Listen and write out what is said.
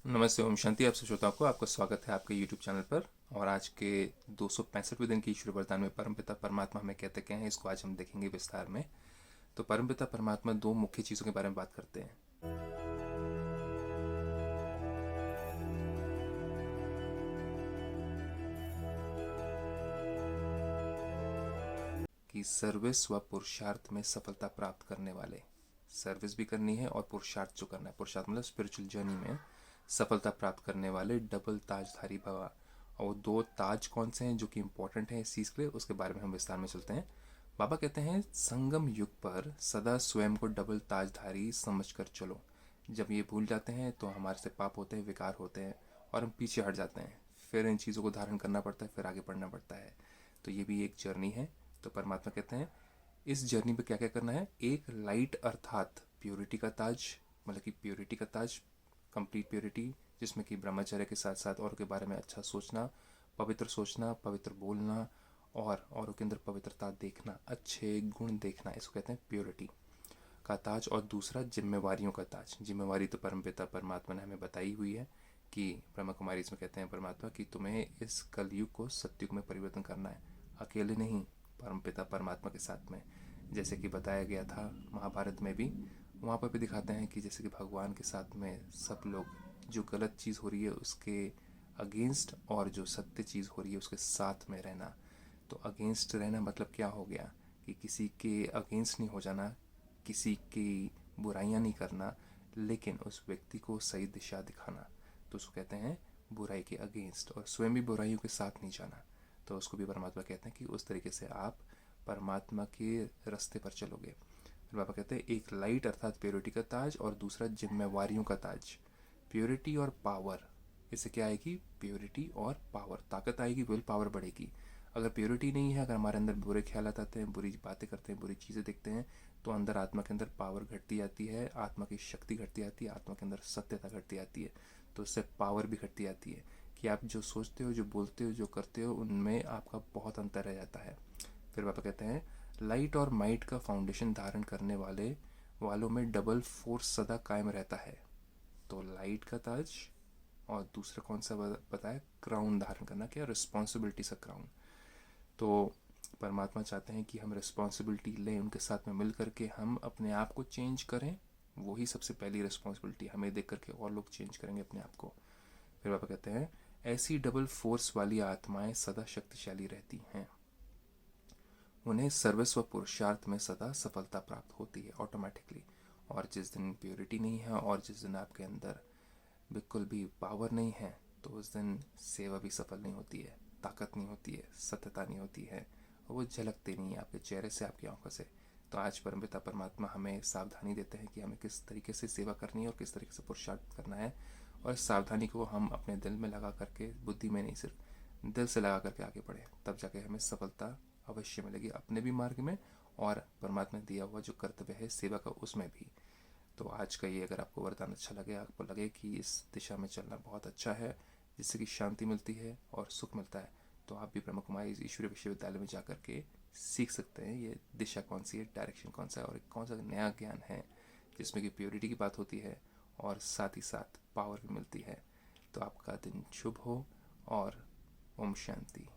नमस्ते, ओम शांति। आप सब श्रोताओं को आपका स्वागत है आपके YouTube चैनल पर। और आज के 265वें दिन की ईश्वर वरदान में परमपिता परमात्मा हमें कहते क्या हैं, इसको आज हम देखेंगे विस्तार में। तो परमपिता परमात्मा दो मुख्य चीज़ों के बारे में बात करते हैं कि सर्विस व पुरुषार्थ में सफलता प्राप्त करने वाले, सर्विस भी करनी है और पुरुषार्थ जो करना है, पुरुषार्थ मतलब स्पिरिचुअल जर्नी में सफलता प्राप्त करने वाले डबल ताजधारी भवा। और वो दो ताज कौन से हैं जो कि इंपॉर्टेंट हैं इस चीज़ के लिए, उसके बारे में हम विस्तार में चलते हैं। बाबा कहते हैं संगम युग पर सदा स्वयं को डबल ताजधारी समझकर चलो। जब ये भूल जाते हैं तो हमारे से पाप होते हैं, विकार होते हैं और हम पीछे हट जाते हैं। फिर इन चीज़ों को धारण करना पड़ता है, फिर आगे बढ़ना पड़ता है। तो ये भी एक जर्नी है। तो परमात्मा कहते हैं इस जर्नी पे क्या क्या करना है। एक लाइट अर्थात प्योरिटी का ताज, मतलब कि प्योरिटी का ताज, कंप्लीट प्योरिटी, जिसमें कि ब्रह्मचर्य के साथ साथ और के बारे में अच्छा सोचना, पवित्र बोलना और औरों के अंदर पवित्रता देखना, अच्छे गुण देखना, इसको कहते हैं प्योरिटी का ताज। और दूसरा जिम्मेवारियों का ताज। जिम्मेवारी तो परमपिता परमात्मा ने हमें बताई हुई है कि ब्रह्मा कुमारी इसमें कहते हैं परमात्मा कि तुम्हें इस कलयुग को सत्युग में परिवर्तन करना है, अकेले नहीं, परमपिता परमात्मा के साथ में। जैसे कि बताया गया था महाभारत में भी, वहाँ पर भी दिखाते हैं कि जैसे कि भगवान के साथ में सब लोग, जो गलत चीज़ हो रही है उसके अगेंस्ट और जो सत्य चीज़ हो रही है उसके साथ में रहना। तो अगेंस्ट रहना मतलब क्या हो गया कि किसी के अगेंस्ट नहीं हो जाना, किसी की बुराइयां नहीं करना, लेकिन उस व्यक्ति को सही दिशा दिखाना। तो उसको कहते हैं बुराई के अगेंस्ट, और स्वयं भी बुराइयों के साथ नहीं जाना। तो उसको भी परमात्मा कहते हैं कि उस तरीके से आप परमात्मा के रास्ते पर चलोगे। फिर बाबा कहते हैं एक लाइट अर्थात प्योरिटी का ताज और दूसरा जिम्मेवारियों का ताज। प्योरिटी और पावर, इससे क्या आएगी, प्योरिटी और पावर, ताकत आएगी, विल पावर बढ़ेगी। अगर प्योरिटी नहीं है, अगर हमारे अंदर बुरे ख्याल आते हैं, बुरी बातें करते हैं, बुरी चीज़ें देखते हैं, तो अंदर आत्मा के अंदर पावर घटती जाती है, आत्मा की शक्ति घटती जाती है, आत्मा के अंदर सत्यता घटती जाती है। तो उससे पावर भी घटती जाती है कि आप जो सोचते हो, जो बोलते हो, जो करते हो, उनमें आपका बहुत अंतर रह जाता है। फिर पापा कहते हैं लाइट और माइट का फाउंडेशन धारण करने वालों में डबल फोर्स सदा कायम रहता है। तो लाइट का ताज और दूसरा कौन सा बताया, क्राउन धारण करना, क्या रिस्पॉन्सिबिलिटी सा क्राउन। तो परमात्मा चाहते हैं कि हम रिस्पॉन्सिबिलिटी लें, उनके साथ में मिल करके हम अपने आप को चेंज करें। वही सबसे पहली रिस्पॉन्सिबिलिटी, हमें देख करके और लोग चेंज करेंगे अपने आप को। फिर पापा कहते हैं ऐसी डबल फोर्स वाली आत्माएं सदा शक्तिशाली रहती हैं, उन्हें सर्वस्व पुरुषार्थ में सदा सफलता प्राप्त होती है ऑटोमेटिकली। और जिस दिन प्योरिटी नहीं है और जिस दिन आपके अंदर बिल्कुल भी पावर नहीं है, तो उस दिन सेवा भी सफल नहीं होती है, ताकत नहीं होती है, सत्यता नहीं होती है, और वो झलकते नहीं है आपके चेहरे से, आपकी आंखों से। तो आज परमपिता परमात्मा हमें सावधानी देते हैं कि हमें किस तरीके से सेवा करनी है और किस तरीके से पुरुषार्थ करना है। और इस सावधानी को हम अपने दिल में लगा करके, बुद्धि में नहीं, सिर्फ दिल से लगा करके आगे बढ़े, तब जाके हमें सफलता अवश्य मिलेगी अपने भी मार्ग में, और परमात्मा ने दिया हुआ जो कर्तव्य है सेवा का, उसमें भी। तो आज का ये अगर आपको वरदान अच्छा लगे, आपको लगे कि इस दिशा में चलना बहुत अच्छा है, जिससे कि शांति मिलती है और सुख मिलता है, तो आप भी ब्रह्म कुमारी ईश्वरीय विश्वविद्यालय में जा के सीख सकते हैं ये दिशा कौन सी है, डायरेक्शन कौन सा है, और कौन सा नया ज्ञान है जिसमें कि प्योरिटी की बात होती है और साथ ही साथ पावर भी मिलती है। तो आपका दिन शुभ हो और ओम शांति।